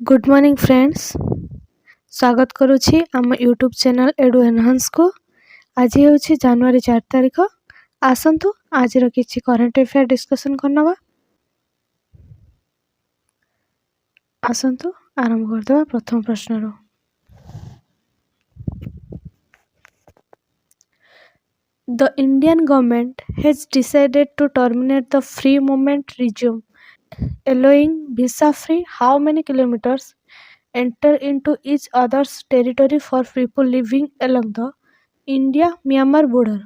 Good morning friends. स्वागत करुछि आम YouTube channel एडु enhance को। आज हूँ जनवरी 4 तारिख। आसतु आज किसी करेन्ट अफेयर डिस्कसन करनवा। आसतु आरंभ करदे प्रथम प्रश्न। The Indian government has decided to terminate the free movement regime, allowing visa-free how many kilometers enter into each other's territory for people living along the India-Myanmar border.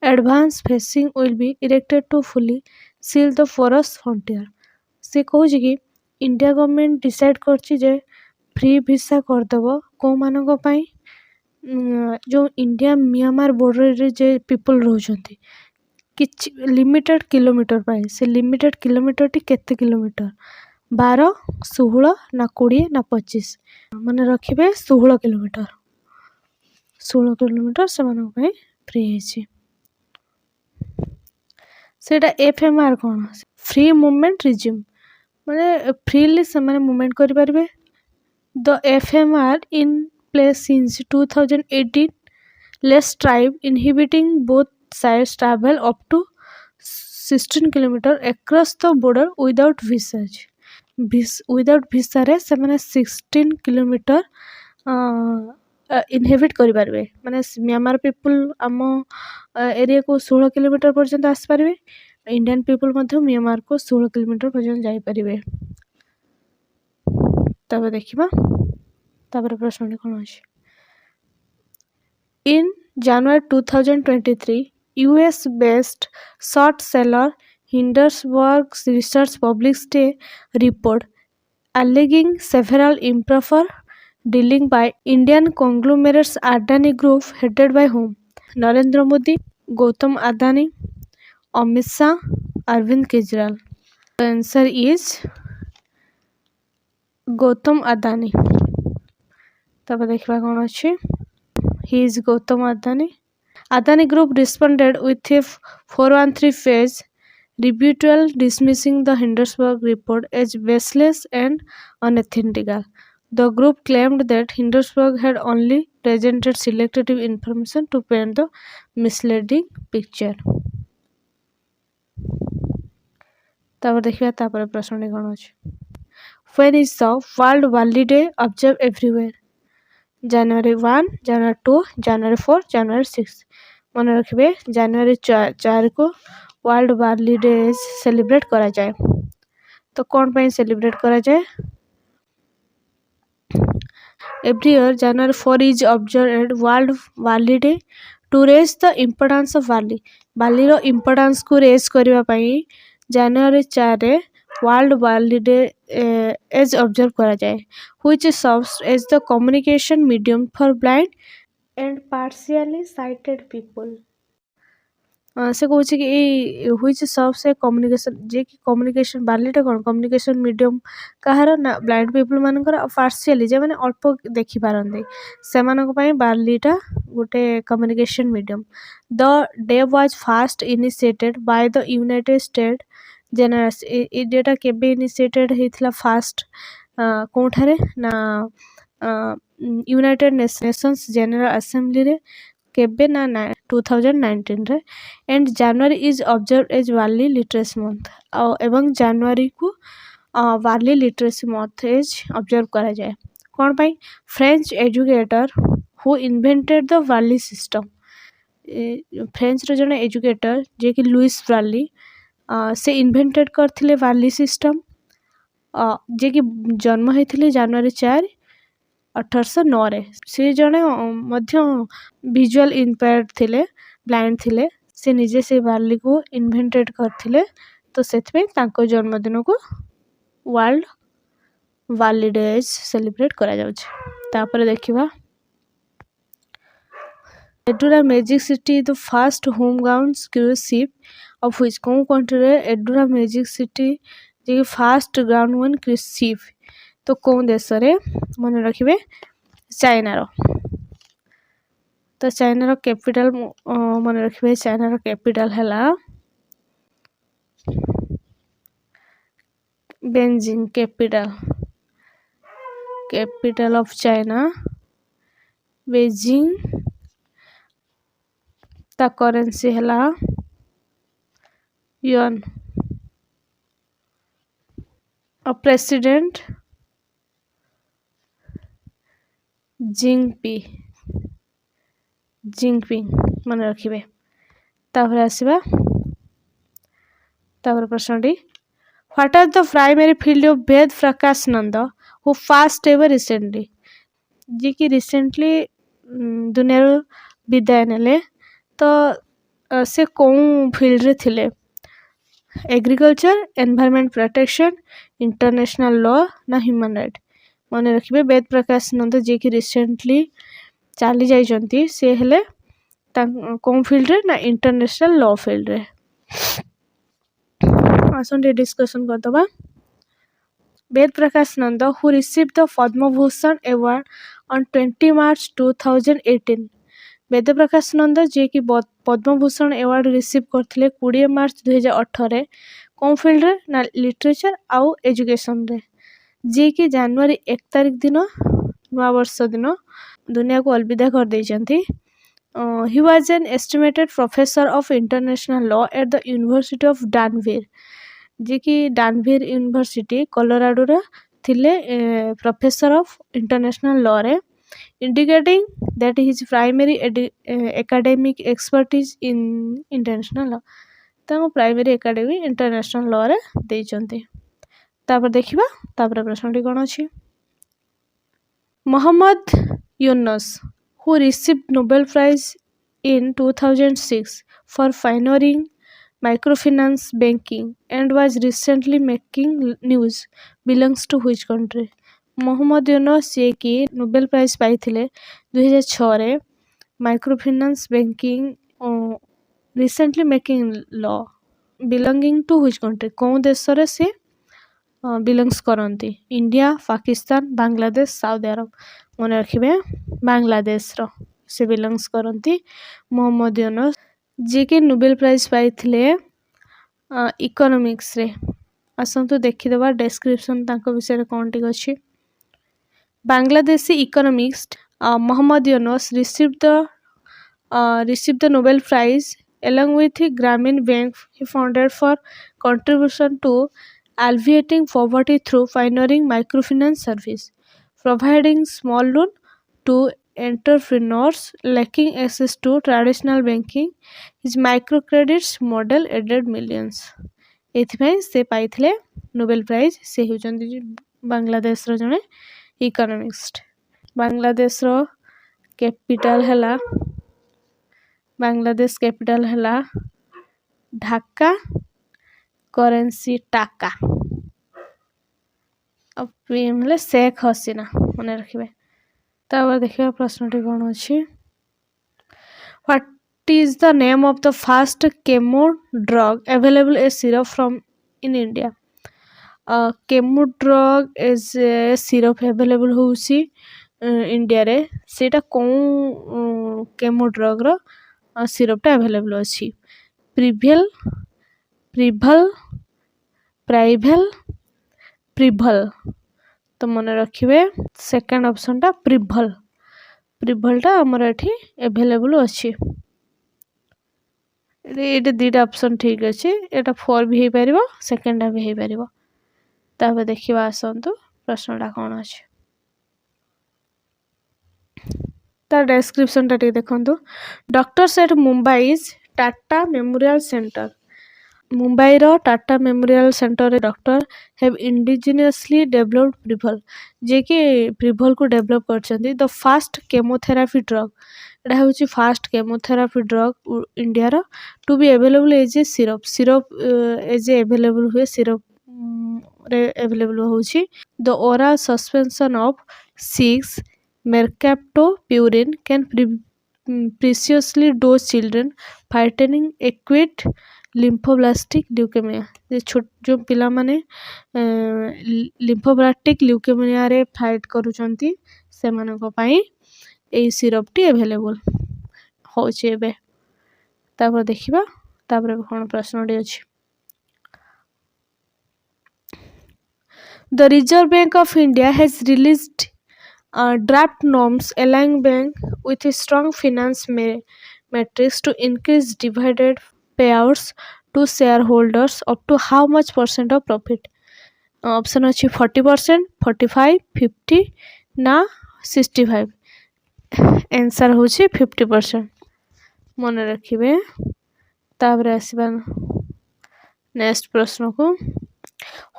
Advanced fencing will be erected to fully seal the forest frontier. से कहूँ कि India government decide करछि जे free visa करदेव कौ मानक पई जो India Myanmar border रे जे people रहउछंती किछि लिमिटेड किलोमीटर पाई से लिमिटेड किलोमीटर टी केते किलोमीटर 12 16 ना 20 ना 25 माने रखिबे 16 किलोमीटर से मानक पई फ्री हेछि। सेटा एफएमआर कोन फ्री मूवमेंट रिज्यूम माने फ्रीली से माने मूवमेंट करि परबे। The FMR in place since 2018 less tribe inhibiting both sides travel up to 16 kilometer across the border without visa without visa रे से माने 16 किलोमीटर इनहेबिट करि परबे माने म्यांमार पीपल आम एरिया को 16 किलोमीटर पर्यंत आसी परबे। इंडियन पीपल मध्य म्यांमार को 16 किलोमीटर पर्यंत जाई परबे। तबे देखिबा तबरे प्रश्न कोन अछि। In January 2023, US-based short seller Hindenburg Research published a report alleging several improper dealing by Indian conglomerates Adani Group headed by whom? Narendra Modi, Gautam Adani, Amit Shah, Arvind Kejriwal. The answer is Gautam Adani. तब देखा कौन अच्छी He is Gautam Adani. Adani Group responded with a 413-page rebuttal dismissing the Hindenburg report as baseless and unauthentical. The group claimed that Hindenburg had only presented selective information to paint the misleading picture. तापर देखिए तापर प्रश्न कौन अछि। When is the World Barley Day observed everywhere? January 1, January 2, January 4, January 6 मन रखिए जनवरी 4 को world barley day celebrate करा जाए। तो कौन पे सेलिब्रेट करा जाए? Every year January 4 is observed world barley day to raise the importance of barley. Barley रो इम्पोर्टेंस को रेज करबा पई January 4 रे world barley day as observe करा जाए। which serves as the communication medium for blind and partially sighted people. से कहूँ कि which serves a communication जे कि communication बार्लीटा कौन communication medium कहार ना blind people मानकर partially जे माने अल्प देखि पारंदे से मानक पई बार्लीटा गोटे communication medium. The day was first initiated by the United States General A data केबे इनिशिएटेड हेथिला फास्ट कोठारे ना यूनाइटेड नेशंस जनरल असेंबली रे केबे ना 2019 रे and January is observed as Braille literacy month एवं जनवरी को Braille literacy month as observe करा जाए। कौन पाई? French educator who invented the Braille system. French रो जने एजुकेटर जे कि लुइस बार्ली से इन्वेंटेड करथिले बार्ली सिस्टम जे कि जन्म होइथिले जनवरी 4 1809 रे। से जने मध्य विजुअल इम्पेयर्ड थिले ब्लाइंड थिले से निजे से बार्ली को इन्वेंटेड करथिले तो सेथमे तांको जन्मदिन को वर्ल्ड बार्ली डे सेलिब्रेट करा जाउछ। तापर देखिबा Adora magic city the first home ground cruise ship of which कौन कंट्री रे एडुरा मैजिक सिटी जे first ground one cruise ship तो कौन देश रे मन रखिबे चाइना रो। तो चाइना रो कैपिटल मन रखिबे चाइना रो कैपिटल हैला Beijing capital. Capital of China Beijing ता करेंसी है युआन और प्रेसिडेंट जिंगपिंग मन रखिए तापर आसवा तापर प्रश्नटी what are the primary field of Ved Prakash Nanda who passed away recently ji कि रिसेंटली दुनिया विदाय नेले तो से कौन फील्ड रे थिले agriculture environment protection international law ना ह्यूमन राइट मन रखिए वेद प्रकाश नंद जी कि रिसेंटली चली जाइछंती से हेले कौन फील्ड रे ना इंटरनेशनल लॉ फील्ड रे आसन डिस्कशन करदबा Ved Prakash Nanda who receive the Padma Bhushan award on 20 March 2018 Ved Prakash Nanda ji कि पद्म भूषण अवार्ड रिसीव करथिले 20 मार्च 2018 कौन फील्ड रे ना लिटरेचर आउ एजुकेशन रे जी कि जनवरी 1 तारिख दिन नवा वर्ष दिन दुनिया को अलविदा कर देइचंती he was an estimated professor of international law at the University of Danville जी कि डानवीर यूनिवर्सिटी कोलोराडो रे थिले प्रोफेसर ऑफ इंटरनेशनल लॉ रे indicating that his primary academic expertise in international law ताको प्राइमरी एकेडमी इंटरनेशनल लॉ रे देइचंती तापर देखिबा तापर प्रश्नटी कोन अछि Mohammad Yunus who received Nobel Prize in 2006 for pioneering microfinance banking and was recently making news belongs to which country Mohammad Yunus जे कि Nobel prize पाइथिले 2006 रे microfinance banking recently making law belonging to which country कौन देश रे से बिलोंग्स करती India Pakistan Bangladesh Saudi Arab मन रखिए बांग्लादेश रो से बिलोंग्स करती मोहम्मद यूनुस जी कि नोबेल प्राइज पाइथिले इकोनॉमिक्स रे आसंतु देखिदेबा डिस्क्रिप्शन तांको विषय कोन टिक अछि Bangladeshi economist Mohammad Yunus received the Nobel Prize along with Grameen Bank he founded for contribution to alleviating poverty through pioneering microfinance service, providing small loan to entrepreneurs lacking access to traditional banking. His microcredits model aided millions. एथिपाई से पाइथिले Nobel prize से होचंदी बांग्लादेश रो जने economist Bangladesh रो capital हला Bangladesh capital हला Dhaka currency टाका अब PM ले शेख हसीना मन रखिबे तापर देखिबा प्रश्नटी कोन अछि what is the name of the first chemo drug available as syrup from in India chemo drug is a syrup available होउसी इंडिया रे सेटा कोन केमो ड्रग रो सिरप टा अवेलेबल अछि प्रिभल तो मन रखिबे सेकंड ऑप्शन टा प्रिभल टा हमर एठी अवेलेबल अछि ये दुटा ऑप्शन ठीक अच्छे एटा 4 भी हो पारिबो सेकंड भी हो पारिबो तापर देखिबा आसंतु प्रश्नटा कोन अछि तार डिस्क्रिप्शन टा देखंतु doctors at Mumbai's Tata Memorial Centre Mumbai रो टाटा मेमोरियल सेंटर रे doctor have indigenously developed Prevall जे कि प्रिभल को डेवलप करछंती द फास्ट केमोथेरापी ड्रग एटा होची फास्ट केमोथेरापी ड्रग इंडिया रो to be available as a syrup as a available हुए सिरप रे अवेलेबल होची the oral suspension of 6 mercaptopurine can preciously dose children fighting acute lymphoblastic leukemia जो पिला माने lymphoblastic leukaemia रे फाइट करूचंती से मानको पई ए सिरप टी अवेलेबल होचे एबे तापर देखिबा तापर कोन प्रश्नटी अछि The Reserve Bank of India has released Draft norms allowing bank with a strong finance metrics to increase dividend payouts to shareholders up to how much percent of profit? Option ଅଛି 40%, 45, 50 ନା 65। Answer ହେଉଛି 50%। ମନେ ରଖିବେ। ତାପରେ ଆସିବା next ପ୍ରଶ୍ନକୁ।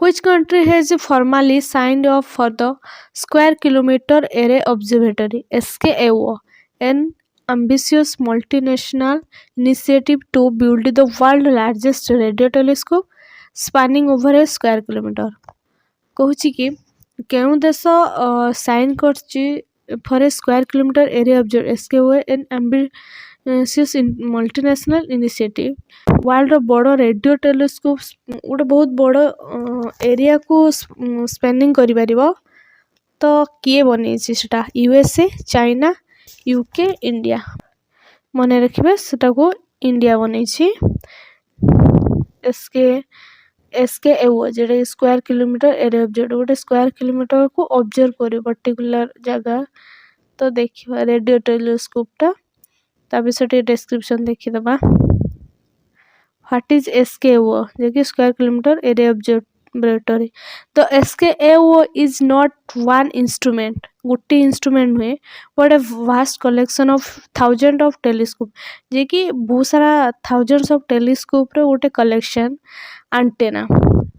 Which country has formally signed off for the Square Kilometre Array Observatory (SKAO), an ambitious multinational initiative to build the world's largest radio telescope spanning over a square kilometer? କହୁଛି କି କେଉଁ ଦେଶ ସାଇନ୍ କରିଛି for a square kilometre area observe SKO an ambitious multinational initiative ୱାର୍ଲଡର ବଡ଼ radio telescope ଗୋଟେ ବହୁତ ବଡ଼ ଏରିଆକୁ ସ୍ପେନିଂ କରିପାରିବ। ତ କିଏ ବନେଇଛି ସେଟା? USA, China, UK, India. ମନେ ରଖିବେ ସେଟାକୁ ଇଣ୍ଡିଆ ବନେଇଛି। SKAO যেটা স্কোয়ার কিলোমিଟর এরিয়া অবজর্ভ ଗୋଟେ ସ୍କୋୟାର କିଲୋମିଟରକୁ ଅବଜର୍ଭ କରିବ ପର୍ଟିକୁଲାର ଜାଗା। ତ ଦେଖିବା ରେଡ଼ିଓ ଟେଲିସ୍କୋପ୍ଟା ତା ବିଷୟରେ ଟିକେ ଡେସ୍କ୍ରିପସନ୍ ଦେଖିଦେବା। What is SKO? जेकि स्क्वायर किलोमीटर एरिया ऑब्जर्वेटरी। तो SKO is not one instrument, गोटे इंस्ट्रूमेंट नुहे, but a vast collection of thousand of telescope, जेकि बहुत सारा थाउजेंड्स ऑफ टेलीस्कोप रे गोटे collection antenna,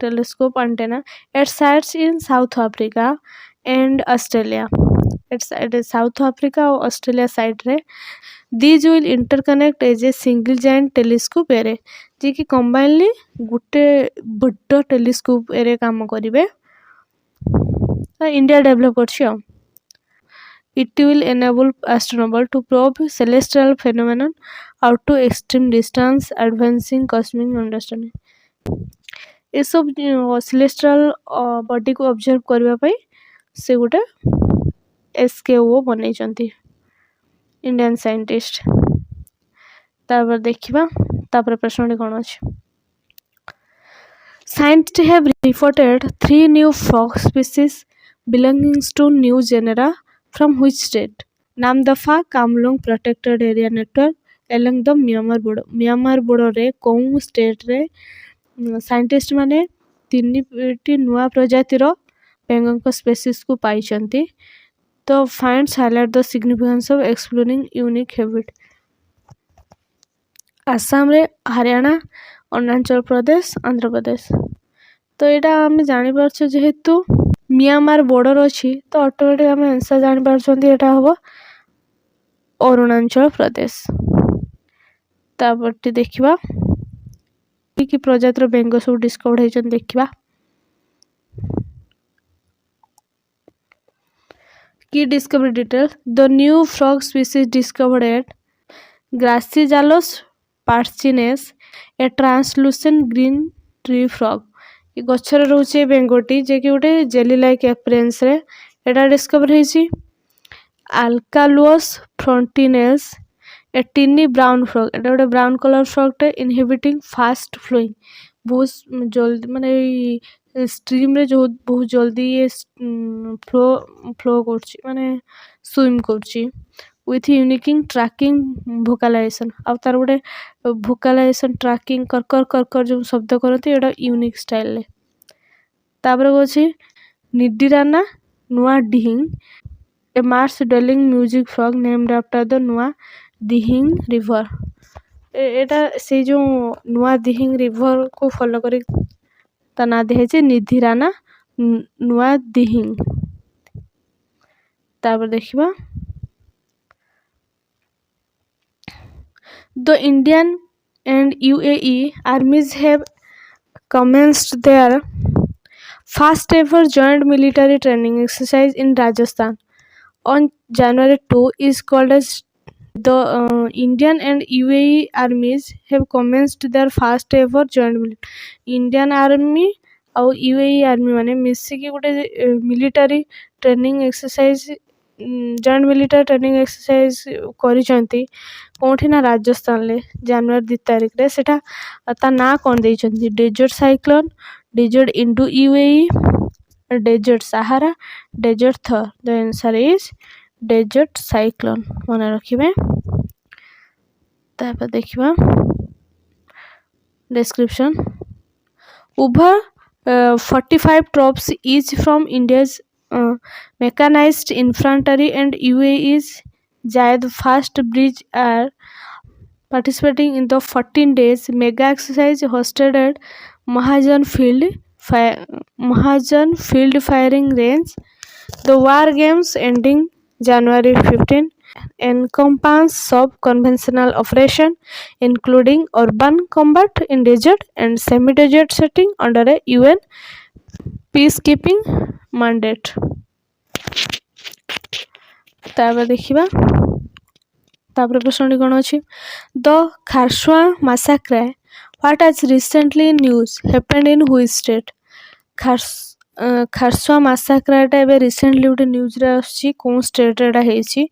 telescope antenna at sites in South Africa and Australia. At South Africa और Australia side रे these will interconnect as a single giant telescope array, जे कि combinedly गोटे बड़ टेलीस्कोप एरे काम करेंगे। India develop कर it will enable astronomers to probe celestial phenomena out to extreme distance, advancing cosmic understanding। ये सब celestial body को observe करने से गोटे SKO बनई इंडियन साइंटिस्ट। तापर देखिबा तापर प्रश्न कौन अच्छे। Scientists have reported 3 new frog species belonging to new genera from which state? Namdapha Kamlong Protected Area Network along the Myanmar border। Myanmar border रे कौन स्टेट रे साइंटिस्ट माने 3टी नुआ प्रजातिर पेंगोंग स्पेसीज को पाइछंती। तो finds highlight the significance of exploring unique habit. Assam रे हरियाणा, अरुणाचल प्रदेश, आंध्र प्रदेश। तो यहाँ आम जापर जेहेतु म्यांमार बॉर्डर अच्छी तो ऑटोमेटिक आम आंसर जापर यहाँ हम अरुणाचल प्रदेश। तापरटी देखा कि प्रजातिर बेंग सब डिस्कवर होती देखा। Key discovery details: the new frog species discovered at Gracijalos parchinus, a translucent green tree frog। ये गच्छर रोचे बेंगोटी जे कि गोटे जेली लाइक अपीयरेंस रे एटा डिस्कवर होईची। Alcalus frontinus, a teeny brown frog। एटा गोटे ब्राउन कलर फ्रॉग टे इनहिबिटिंग फास्ट फ्लोइंग, बहुत जल्दी माने स्ट्रीम रे जो बहुत जल्दी ये फ्लो करछि माने स्विम करछि विथ यूनिकिंग ट्रैकिंग भोकालाइजेशन। आ तार गोटे भोकालाइजेशन ट्रैकिंग कर कर कर कर जो शब्द करती एटा यूनिक स्टाइल ले। तापर अछि Nidirana Noa Dihing, a marsh dwelling music frog named after the Noa Dihing river. एटा से जो नुआ दिहिंग रिवर को फॉलो करी ता ना दिहे निधिराना नुआ दिहिंग। तापर देखिबा the Indian and UAE armies have commenced their first ever joint military training exercise in Rajasthan on January 2 is called as the Indian and UAE armies have commenced their first ever joint military। Indian army और UAE army माने मिसिकी गोटे military training exercise joint military training exercise करिसंती कोठी ना राजस्थान ले जनवरी 2 तारिख रे। सेटा ता ना कोन देइछंती desert cyclone, desert Indo UAE desert Sahara, desert Thar. The answer is desert cyclone. ମନେ ରଖିବେ। ତାପରେ ଦେଖିବା description. Over 45 troops each from India's mechanized infantry and UAE's Zayed fast bridge are participating in the 14 days mega exercise hosted at Mahajan Field Firing Range. The war games ending January 15 encompass sub-conventional operation including urban combat in desert and semi-desert setting under a UN peacekeeping mandate. ତାପରେ ଦେଖିବା ତାପରେ ପ୍ରଶ୍ନଟି କ'ଣ ଅଛି ଦ Kharsua ମାସାକ୍ରେ what has recently news happened in which state Kharsua ମାସାକ୍ରାଟା ଏବେ recently ଗୋଟେ ନ୍ୟୁଜ୍ରେ ଆସୁଛି କେଉଁ ଷ୍ଟେଟ୍ରେ ଏଇଟା ହେଇଛି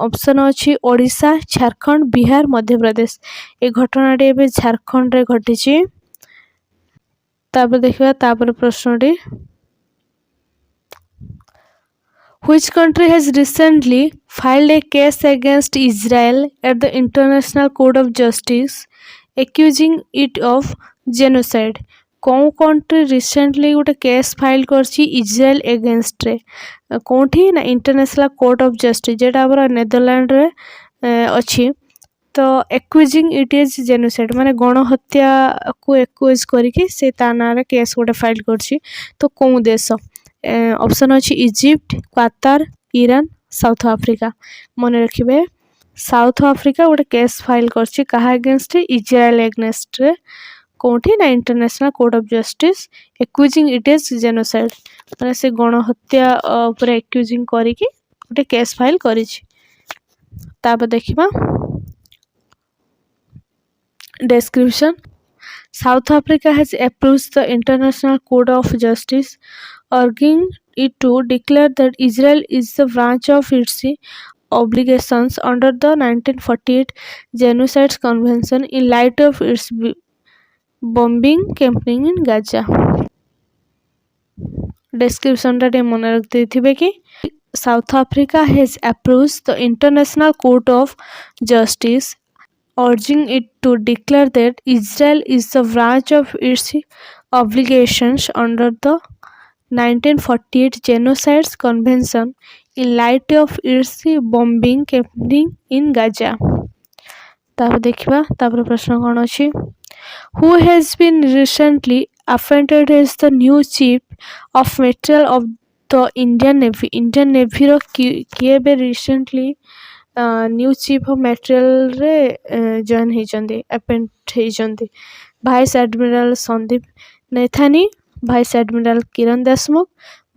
ଅପସନ୍ ଅଛି ଓଡ଼ିଶା ଝାରଖଣ୍ଡ ବିହାର ମଧ୍ୟପ୍ରଦେଶ ଏ ଘଟଣାଟି ଏବେ ଝାରଖଣ୍ଡରେ ଘଟିଛି ତାପରେ ଦେଖିବା ତାପରେ ପ୍ରଶ୍ନଟି Which country has recently filed a case against Israel at the International Court of Justice accusing it of genocide? कौन कंट्री रिसेंटली गोटे केस फाइल करछि इजराइल एगेंस्ट रे कोठी ना इंटरनेशनल कोर्ट ऑफ जस्टिस जेटा हमर नेदरलैंड रे अछि तो एक्यूजिंग इट इज जेनोसाइड माने गणहत्या को एक्यूज करके से ता ना रे केस गोटे फाइल करछि तो कोन देश ऑप्शन अछि इजिप्ट क्वातार ईरान साउथ अफ्रीका मन रखिबे साउथ अफ्रीका गोटे केस फाइल करछि कहा अगेंस्ट इजराइल एगेंस्ट रे कोठी ना international court of justice accusing it is genocide माने से गणहत्या ऊपर एक्यूजिंग करके गोटे केस फाइल करिछि तापर देखिबा description South Africa has approached the International Court of Justice urging it to declare that Israel is the branch of its obligations under the 1948 Genocide Convention in light of its bombing campaign in Gaza. Description टा मन रख देथिबे कि South Africa has approached the International Court of Justice urging it to declare that Israel is the branch of its obligations under the 1948 Genocide Convention in light of its bombing campaign in Gaza. तापर देखिबा तापर प्रश्न कोन अछि Who has been recently appointed as the new chief of material of the Indian Navy? Indian Navy रो किए बे recently new chief of material रे join होइचंदी अपॉइंट होइचंदी vice admiral Sandeep Naithani vice admiral Kiran Deshmukh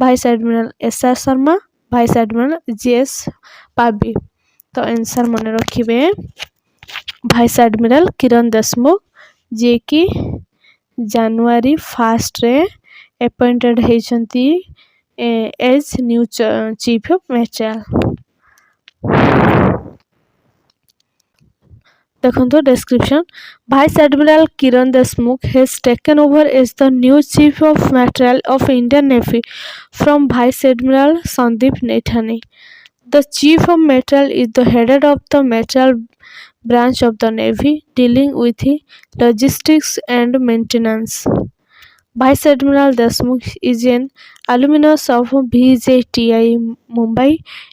vice admiral SR Sharma vice admiral GS Pabby तो answer मन रखिबे vice admiral Kiran Deshmukh जे कि जनवरी 1 रे अपॉइंटेड होइचंती as new chief of material देखो description Vice Admiral Kiran Deshmukh has taken over as the new Chief of Material of Indian Navy from Vice Admiral Sandeep Naithani. The Chief of Material is the head of the material branch of the Navy dealing with logistics and maintenance. Vice Admiral Deshmukh is an alumnus of VJTI Mumbai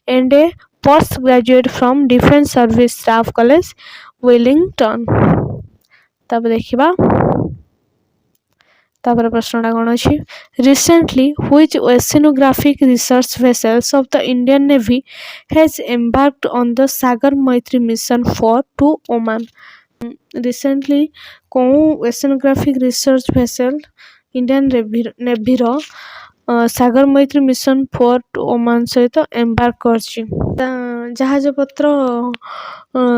and a postgraduate from Defence Service Staff College, Wellington. तापर देखिबा तापर प्रश्नटा कोन अछि Recently, which oceanographic research vessels of the Indian Navy has embarked on the Sagar Maitri mission to Oman? Recently, cone oceanographic research vessel Indian Navy रो सागर मैत्री mission 4 Oman सहित embark करछि जहाज पत्र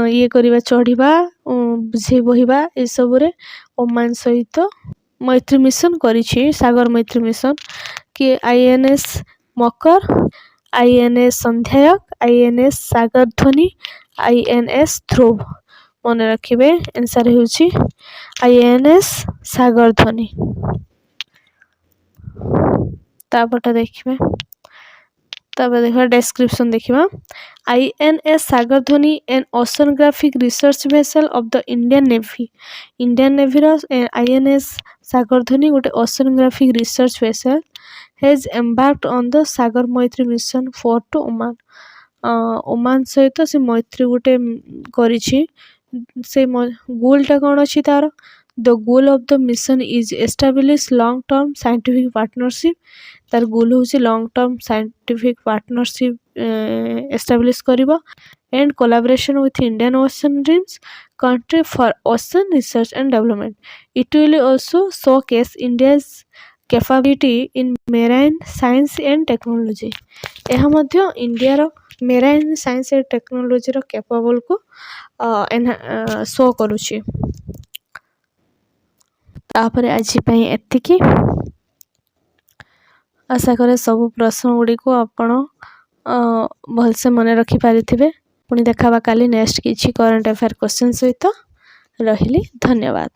ये करिबा चढ़िबा बुझे बहिबा ए सब रे ओमान सहित मैत्री मिशन करिछि सागर मैत्री मिशन कि आईएनएस मकर आईएनएस संध्यायक आईएनएस सागर ध्वनि आईएनएस ध्रुव मन रखिबे आंसर हेउछि आईएनएस सागर ध्वनि ତାପରଟା ଦେଖିବା। ତାପରେ ଦେଖିବା ଡେସ୍କ୍ରିପସନ୍ ଦେଖିବା। INS Sagardhwani an oceanographic research vessel of the Indian Navy। Indian ନେଭିର INS ସାଗରଧନୀ ଗୋଟେ oceanographic research vessel has embarked on the Sagar Maitri mission for to Oman। Oman ସହିତ ସେ ମୈତ୍ରୀ ଗୋଟେ କରିଛି। ସେ ଗୋଲଟା କ'ଣ ଅଛି ତାର? The goal of the mission is establish long term scientific partnership. ତାର ଗୋଲ୍ ହେଉଛି long term scientific partnership establish କରିବ and collaboration with Indian Ocean Dreams country for ocean research and development. It will also showcase India's capability in marine science and technology। ଏହା ମଧ୍ୟ ଇଣ୍ଡିଆର marine science and ଟେକ୍ନୋଲୋଜିର କ୍ୟାପାବଲକୁ show କରୁଛି। ତାପରେ ଆଜି ପାଇଁ ଏତିକି। ଆଶା କରେ ସବୁ ପ୍ରଶ୍ନ ଗୁଡ଼ିକୁ ଆପଣ ଭଲସେ ମନେ ରଖିପାରିଥିବେ। ପୁଣି ଦେଖାବା କାଲି ନେକ୍ସଟ କିଛି କରେଣ୍ଟ ଆଫେୟାର କ୍ୱେଶ୍ଚନ୍ ସହିତ। ରହିଲି, ଧନ୍ୟବାଦ।